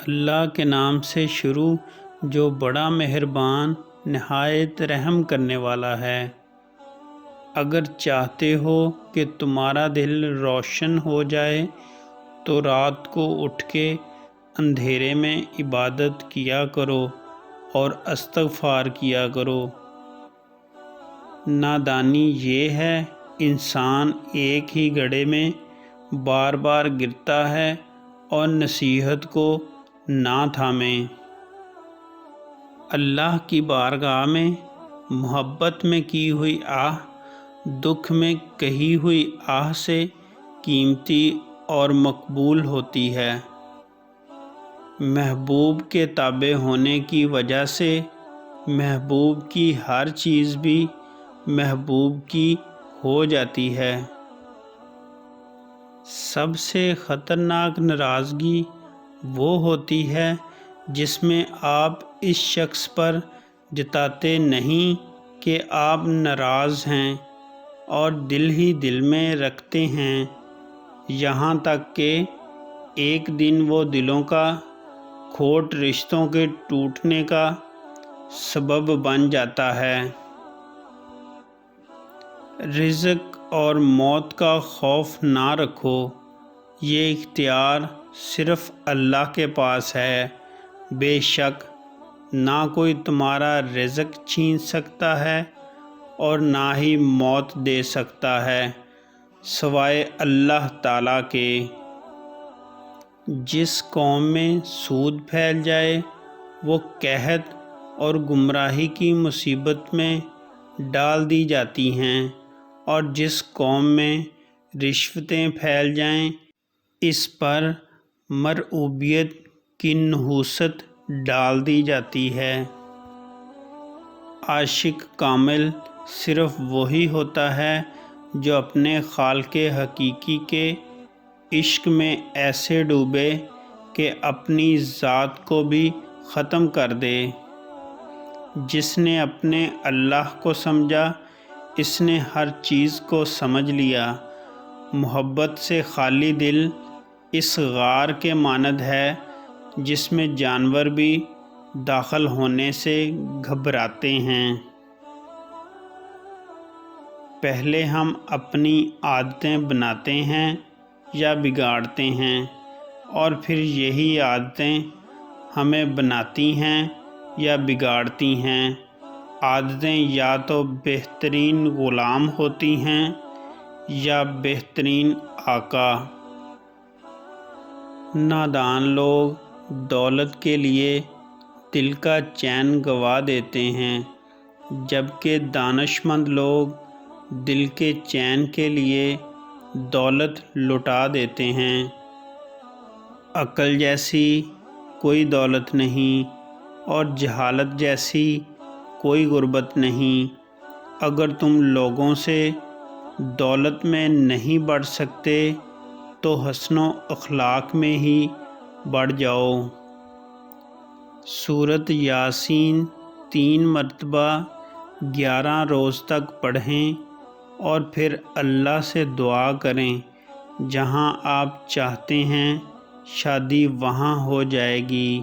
اللہ کے نام سے شروع جو بڑا مہربان نہایت رحم کرنے والا ہے۔ اگر چاہتے ہو کہ تمہارا دل روشن ہو جائے تو رات کو اٹھ کے اندھیرے میں عبادت کیا کرو اور استغفار کیا کرو۔ نادانی یہ ہے انسان ایک ہی گڑھے میں بار بار گرتا ہے اور نصیحت کو نہ تھامے۔ اللہ کی بارگاہ میں محبت میں کی ہوئی آہ دکھ میں کہی ہوئی آہ سے قیمتی اور مقبول ہوتی ہے۔ محبوب کے تابع ہونے کی وجہ سے محبوب کی ہر چیز بھی محبوب کی ہو جاتی ہے۔ سب سے خطرناک ناراضگی وہ ہوتی ہے جس میں آپ اس شخص پر جتاتے نہیں کہ آپ ناراض ہیں اور دل ہی دل میں رکھتے ہیں، یہاں تک کہ ایک دن وہ دلوں کا کھوٹ رشتوں کے ٹوٹنے کا سبب بن جاتا ہے۔ رزق اور موت کا خوف نہ رکھو، یہ اختیار صرف اللہ کے پاس ہے۔ بے شک نہ کوئی تمہارا رزق چھین سکتا ہے اور نہ ہی موت دے سکتا ہے سوائے اللہ تعالیٰ کے۔ جس قوم میں سود پھیل جائے وہ قحط اور گمراہی کی مصیبت میں ڈال دی جاتی ہیں، اور جس قوم میں رشوتیں پھیل جائیں اس پر مرعوبیت کی نحوست ڈال دی جاتی ہے۔ عاشق کامل صرف وہی ہوتا ہے جو اپنے خالق حقیقی کے عشق میں ایسے ڈوبے کہ اپنی ذات کو بھی ختم کر دے۔ جس نے اپنے اللہ کو سمجھا اس نے ہر چیز کو سمجھ لیا۔ محبت سے خالی دل اس غار کے مانند ہے جس میں جانور بھی داخل ہونے سے گھبراتے ہیں۔ پہلے ہم اپنی عادتیں بناتے ہیں یا بگاڑتے ہیں اور پھر یہی عادتیں ہمیں بناتی ہیں یا بگاڑتی ہیں۔ عادتیں یا تو بہترین غلام ہوتی ہیں یا بہترین آقا۔ نادان لوگ دولت کے لیے دل کا چین گنوا دیتے ہیں، جبکہ دانشمند لوگ دل کے چین کے لیے دولت لٹا دیتے ہیں۔ عقل جیسی کوئی دولت نہیں اور جہالت جیسی کوئی غربت نہیں۔ اگر تم لوگوں سے دولت میں نہیں بڑھ سکتے تو حسن و اخلاق میں ہی بڑھ جاؤ۔ سورۃ یاسین 3 مرتبہ 11 روز تک پڑھیں اور پھر اللہ سے دعا کریں، جہاں آپ چاہتے ہیں شادی وہاں ہو جائے گی۔